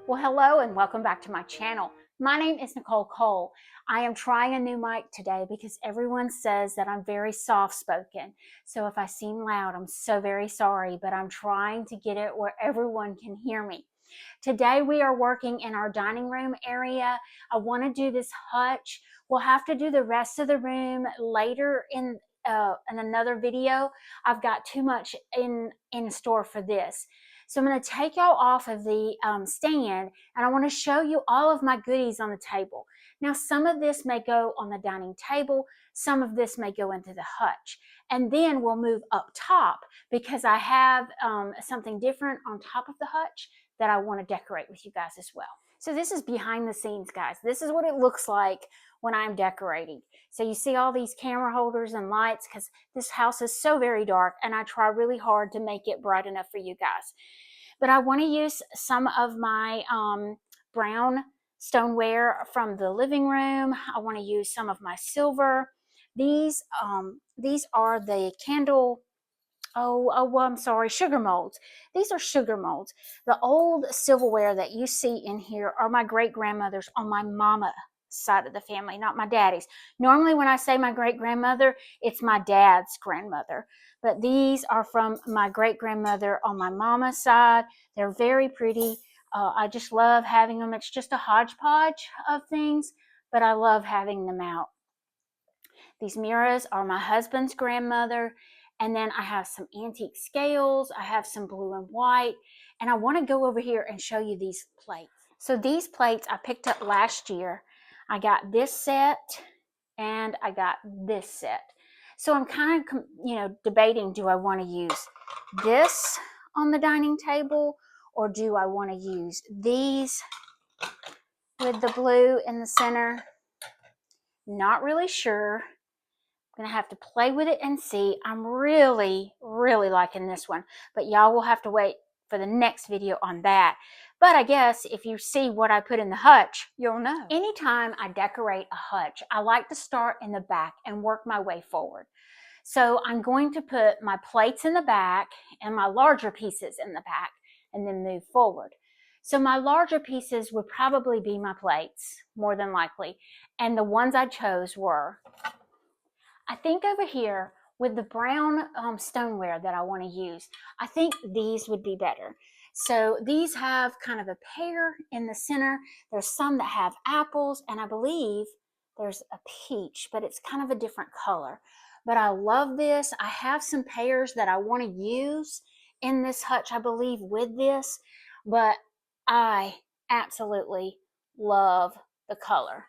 Well, hello and welcome back to my channel. My name is Nicole Cole. I am trying a new mic today because everyone says that I'm very soft-spoken. So if I seem loud, I'm so very sorry, but I'm trying to get it where everyone can hear me. Today we are working in our dining room area. I want to do this hutch. We'll have to do the rest of the room later in another video. I've got too much in store for this. So I'm going to take y'all off of the stand, and I want to show you all of my goodies on the table. Now, some of this may go on the dining table, some of this may go into the hutch, and then we'll move up top because I have something different on top of the hutch that I want to decorate with you guys as well. So this is behind the scenes, guys. This is what it looks like when I'm decorating. So you see all these camera holders and lights because this house is so very dark, and I try really hard to make it bright enough for you guys. But I want to use some of my brown stoneware from the living room. I want to use some of my silver. These are the candle, I'm sorry, sugar molds. These are sugar molds. The old silverware that you see in here are my great-grandmother's on my mama side of the family, not my daddy's. Normally when I say my great-grandmother, it's my dad's grandmother. But these are from my great-grandmother on my mama's side. They're very pretty. I just love having them. It's just a hodgepodge of things, but I love having them out. These mirrors are my husband's grandmother. And then I have some antique scales. I have some blue and white. And I want to go over here and show you these plates. So these plates I picked up last year. I got this set and I got this set. So I'm kind of, debating, do I want to use this on the dining table or do I want to use these with the blue in the center? Not really sure. I'm going to have to play with it and see. I'm really, really liking this one. But y'all will have to wait for the next video on that. But I guess if you see what I put in the hutch, you'll know. Anytime I decorate a hutch, I like to start in the back and work my way forward. So I'm going to put my plates in the back and my larger pieces in the back and then move forward. So my larger pieces would probably be my plates, more than likely. And the ones I chose were, I think over here with the brown stoneware that I want to use, I think these would be better. So these have kind of a pear in the center. There's some that have apples, and I believe there's a peach, but it's kind of a different color. But I love this. I have some pears that I want to use in this hutch, I believe, with this, but I absolutely love the color.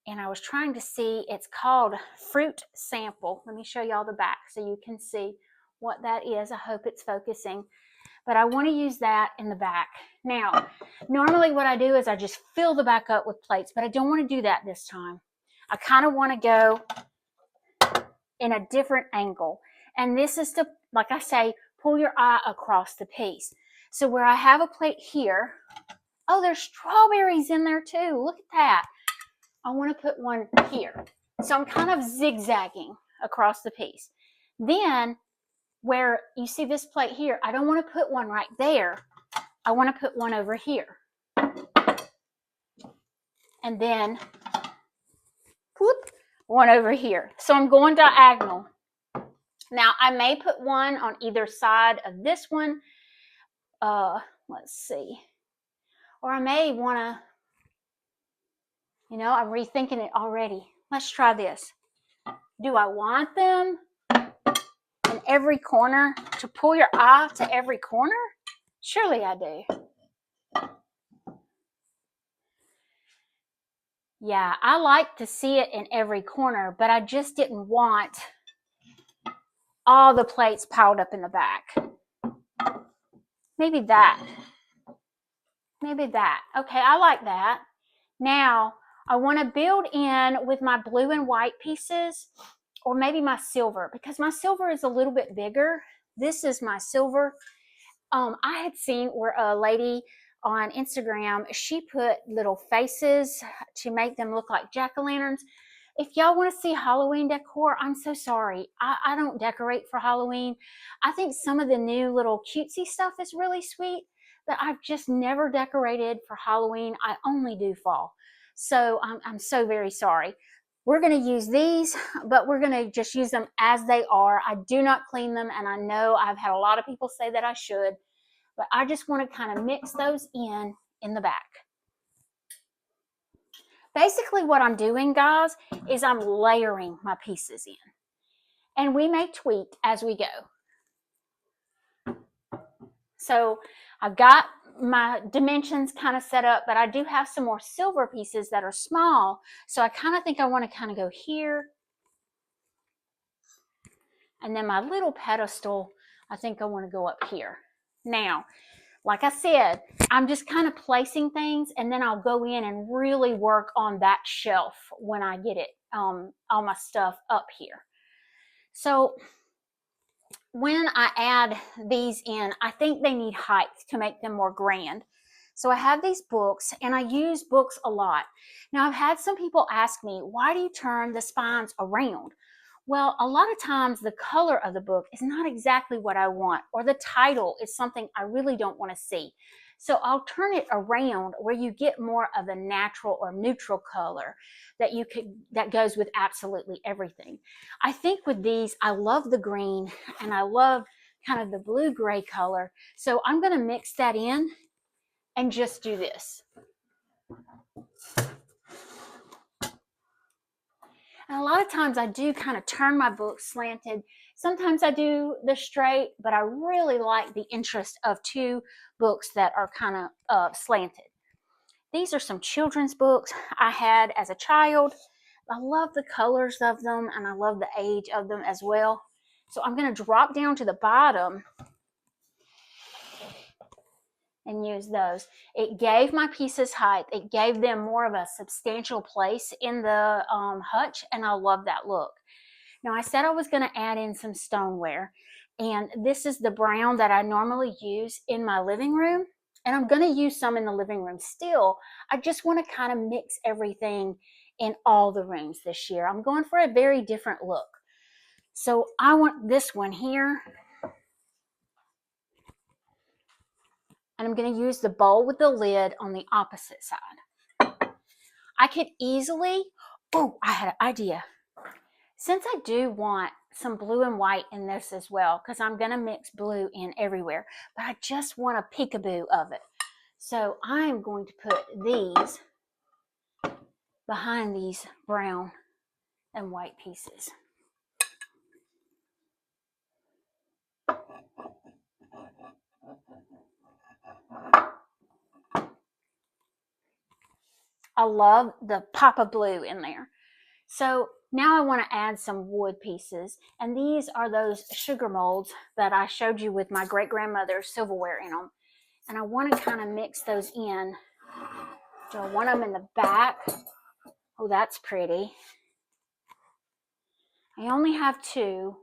And I was trying to see, it's called Fruit Sample. Let me show y'all the back so you can see what that is. I hope it's focusing. But I want to use that in the back. Now, normally what I do is I just fill the back up with plates, but I don't want to do that this time. I kind of want to go in a different angle. And this is to, like I say, pull your eye across the piece. So where I have a plate here, oh, there's strawberries in there too. Look at that. I want to put one here. So I'm kind of zigzagging across the piece. Then where you see this plate here, I don't want to put one right there. I want to put one over here. And then whoop, one over here. So I'm going diagonal. Now I may put one on either side of this one. Let's see. Or I may want to, I'm rethinking it already. Let's try this. Do I want them in every corner to pull your eye to every corner? Surely I do. Yeah, I like to see it in every corner, but I just didn't want all the plates piled up in the back. Maybe that. Maybe that. Okay, I like that. Now, I want to build in with my blue and white pieces, or maybe my silver, because my silver is a little bit bigger. This is my silver. I had seen where a lady on Instagram, she put little faces to make them look like jack-o'-lanterns. If y'all want to see Halloween decor, I'm so sorry. I don't decorate for Halloween. I think some of the new little cutesy stuff is really sweet, but I've just never decorated for Halloween. I only do fall. So I'm so very sorry. We're going to use these, but we're going to just use them as they are. I do not clean them, and I know I've had a lot of people say that I should, but I just want to kind of mix those in the back. Basically what I'm doing, guys, is I'm layering my pieces in. And we may tweak as we go. So I've got my dimensions kind of set up, but I do have some more silver pieces that are small. So I kind of think I want to kind of go here. And then my little pedestal, I think I want to go up here. Now, like I said, I'm just kind of placing things, and then I'll go in and really work on that shelf when I get it, all my stuff up here. So when I add these in, I think they need height to make them more grand. So I have these books, and I use books a lot. Now, I've had some people ask me, why do you turn the spines around? Well, a lot of times the color of the book is not exactly what I want, or the title is something I really don't want to see. So I'll turn it around where you get more of a natural or neutral color that goes with absolutely everything. I think with these, I love the green and I love kind of the blue-gray color. So I'm going to mix that in and just do this. And a lot of times I do kind of turn my book slanted. Sometimes I do the straight, but I really like the interest of two books that are kind of slanted. These are some children's books I had as a child. I love the colors of them, and I love the age of them as well. So I'm going to drop down to the bottom and use those. It gave my pieces height. It gave them more of a substantial place in the hutch, and I love that look. Now, I said I was going to add in some stoneware, and this is the brown that I normally use in my living room, and I'm going to use some in the living room still. I just want to kind of mix everything in all the rooms this year. I'm going for a very different look. So I want this one here. And I'm going to use the bowl with the lid on the opposite side. I could easily, oh, I had an idea. Since I do want some blue and white in this as well, because I'm going to mix blue in everywhere, but I just want a peekaboo of it. So I'm going to put these behind these brown and white pieces. I love the pop of blue in there. So now I want to add some wood pieces, and these are those sugar molds that I showed you with my great-grandmother's silverware in them. And I want to kind of mix those in. So I want them in the back. Oh, that's pretty. I only have two.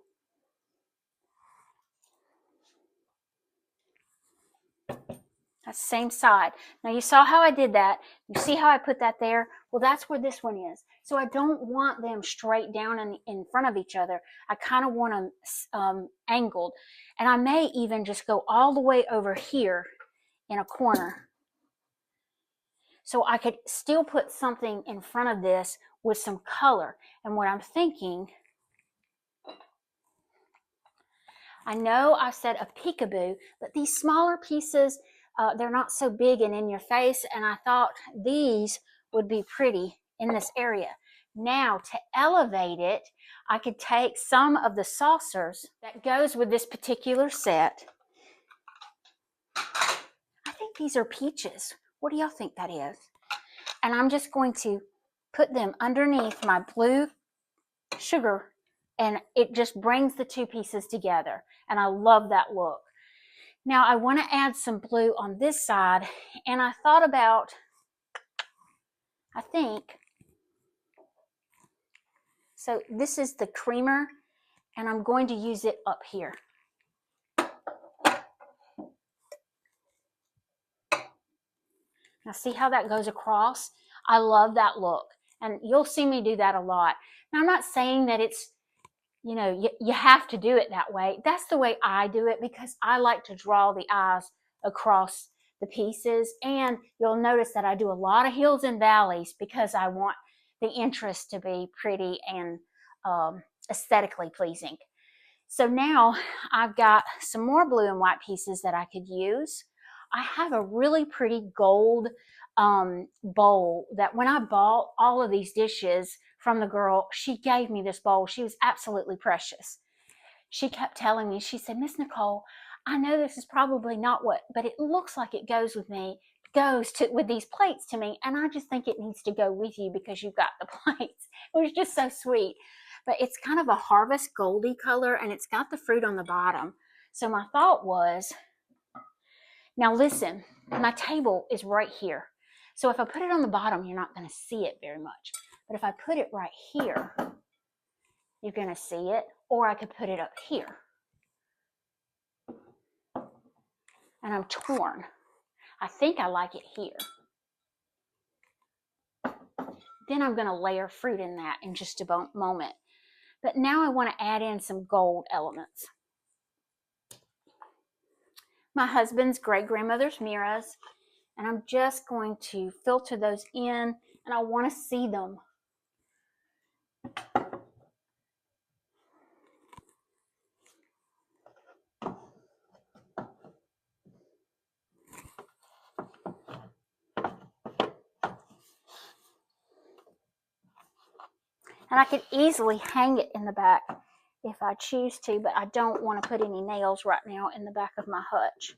That's the same side. Now you saw how I did that. You see how I put that there? Well, that's where this one is. So I don't want them straight down in front of each other. I kind of want them angled. And I may even just go all the way over here in a corner. So I could still put something in front of this with some color. And what I'm thinking, I know I said a peekaboo, but these smaller pieces, they're not so big and in your face, and I thought these would be pretty in this area. Now, to elevate it, I could take some of the saucers that goes with this particular set. I think these are peaches. What do y'all think that is? And I'm just going to put them underneath my blue sugar, and it just brings the two pieces together, and I love that look. Now I want to add some blue on this side, and I thought about, I think, so this is the creamer, and I'm going to use it up here. Now see how that goes across? I love that look, and you'll see me do that a lot. Now I'm not saying that it's, you know, you have to do it that way. That's the way I do it because I like to draw the eyes across the pieces. And you'll notice that I do a lot of hills and valleys because I want the interest to be pretty and aesthetically pleasing. So now I've got some more blue and white pieces that I could use. I have a really pretty gold bowl that when I bought all of these dishes from the girl, she gave me this bowl. She was absolutely precious. She kept telling me, she said, Miss Nicole, I know this is probably not what, but it looks like it goes with me, with these plates to me. And I just think it needs to go with you because you've got the plates. It was just so sweet. But it's kind of a harvest goldy color and it's got the fruit on the bottom. So my thought was, now listen, my table is right here. So if I put it on the bottom, you're not going to see it very much. But if I put it right here, you're going to see it. Or I could put it up here. And I'm torn. I think I like it here. Then I'm going to layer fruit in that in just a moment. But now I want to add in some gold elements. My husband's great-grandmother's mirrors, and I'm just going to filter those in, and I want to see them. And I could easily hang it in the back if I choose to, but I don't want to put any nails right now in the back of my hutch.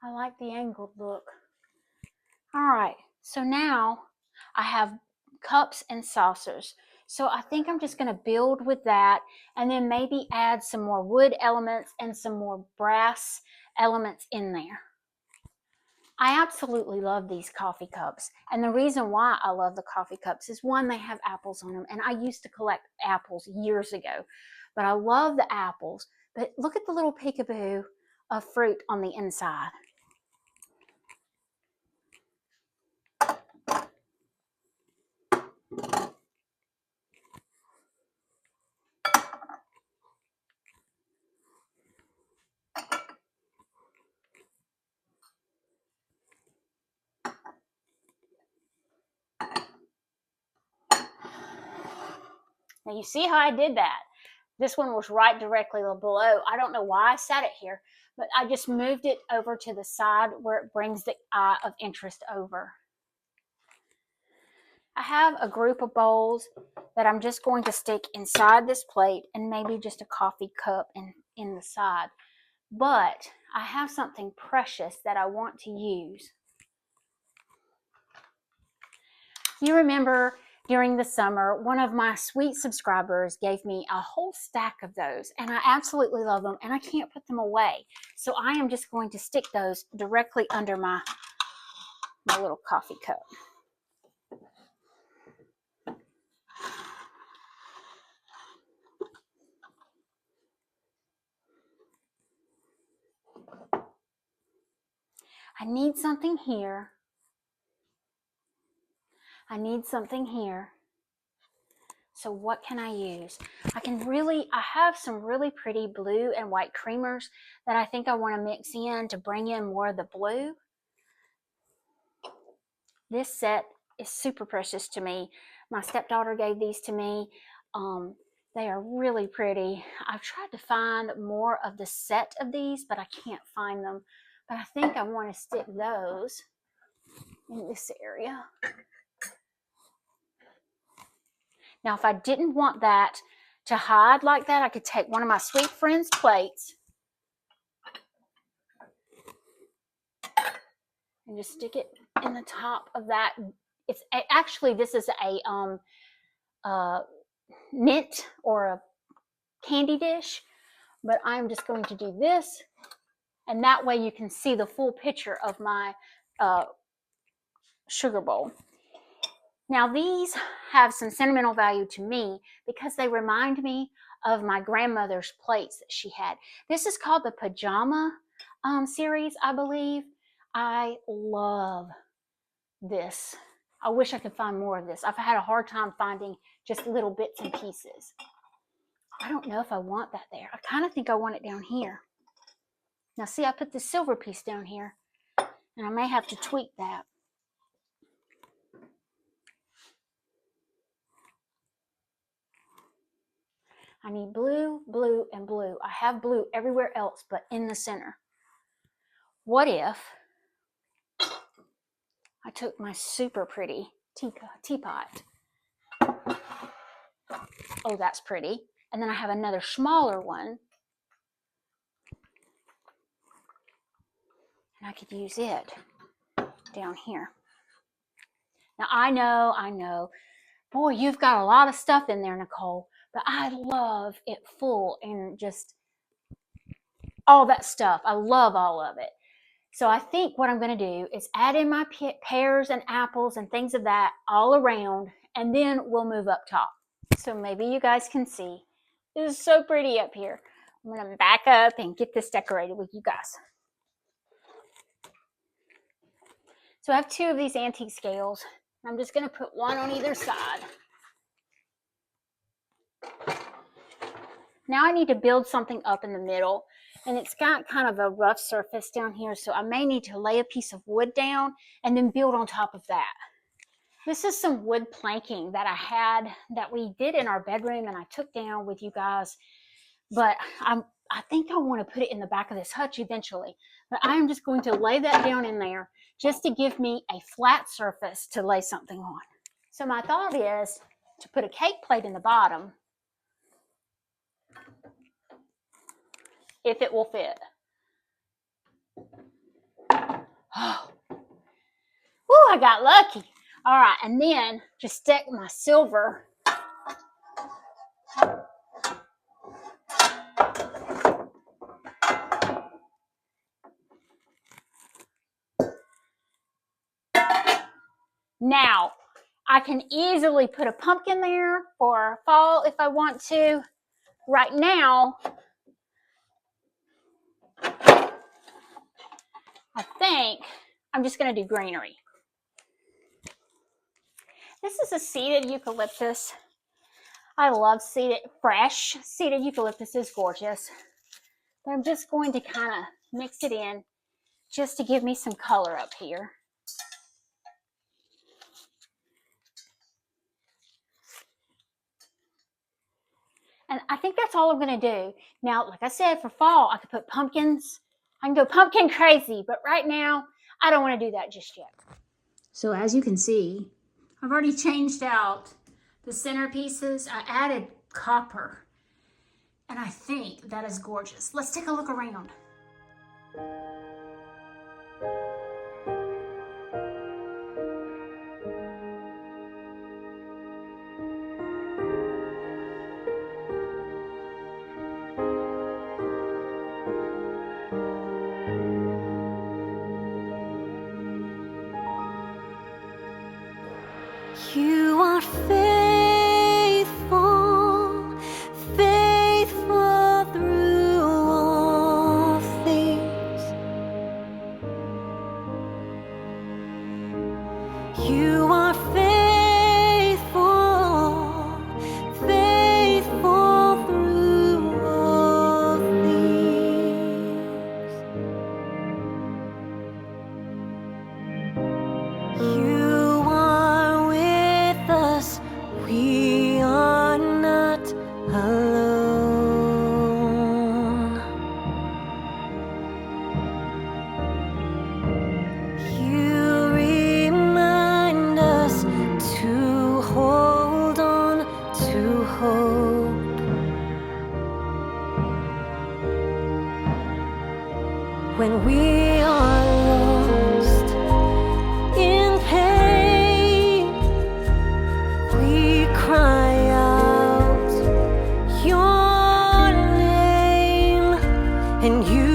I like the angled look. All right, so now I have cups and saucers. So I think I'm just going to build with that and then maybe add some more wood elements and some more brass elements in there. I absolutely love these coffee cups. And the reason why I love the coffee cups is one, they have apples on them. And I used to collect apples years ago. But I love the apples. But look at the little peekaboo of fruit on the inside. Now you see how I did that. This one was right directly below. I don't know why I set it here, but I just moved it over to the side where it brings the eye of interest over. I have a group of bowls that I'm just going to stick inside this plate and maybe just a coffee cup in the side. But I have something precious that I want to use. You remember during the summer, one of my sweet subscribers gave me a whole stack of those, and I absolutely love them, and I can't put them away. So I am just going to stick those directly under my little coffee cup. I need something here. I need something here. So what can I use? I have some really pretty blue and white creamers that I think I want to mix in to bring in more of the blue. This set is super precious to me. My stepdaughter gave these to me. They are really pretty. I've tried to find more of the set of these, but I can't find them. But I think I want to stick those in this area. Now, if I didn't want that to hide like that, I could take one of my sweet friend's plates and just stick it in the top of that. It's actually, this is a mint or a candy dish, but I'm just going to do this, and that way you can see the full picture of my sugar bowl. Now these have some sentimental value to me because they remind me of my grandmother's plates that she had. This is called the Pajama series, I believe. I love this. I wish I could find more of this. I've had a hard time finding just little bits and pieces. I don't know if I want that there. I kind of think I want it down here. Now see, I put the silver piece down here, and I may have to tweak that. I need blue, blue, and blue. I have blue everywhere else but in the center. What if I took my super pretty teapot? Oh, that's pretty. And then I have another smaller one. And I could use it down here. Now, I know. Boy, you've got a lot of stuff in there, Nicole. But I love it full and just all that stuff. I love all of it. So I think what I'm going to do is add in my pears and apples and things of that all around, and then we'll move up top. So maybe you guys can see. This is so pretty up here. I'm going to back up and get this decorated with you guys. So I have 2 of these antique scales. I'm just going to put one on either side. Now I need to build something up in the middle, and it's got kind of a rough surface down here, so I may need to lay a piece of wood down and then build on top of that. This is some wood planking that I had that we did in our bedroom and I took down with you guys, but I think I want to put it in the back of this hutch eventually. But I am just going to lay that down in there just to give me a flat surface to lay something on. So my thought is to put a cake plate in the bottom, if it will fit. Oh, woo, I got lucky. All right, and then just stick my silver now. I can easily put a pumpkin there for fall if I want to. Right now, I think I'm just going to do greenery. This is a seeded eucalyptus. I love fresh seeded eucalyptus is gorgeous. But I'm just going to kind of mix it in just to give me some color up here. And I think that's all I'm going to do. Now, like I said, for fall, I could put pumpkins. I can go pumpkin crazy, but right now, I don't want to do that just yet. So as you can see, I've already changed out the centerpieces. I added copper, and I think that is gorgeous. Let's take a look around. You are faithful, faithful through all things. You are faithful, faithful through all things. You we are not alone. You remind us to hold on to hope. When we are lost in pain, we cry out your name, and you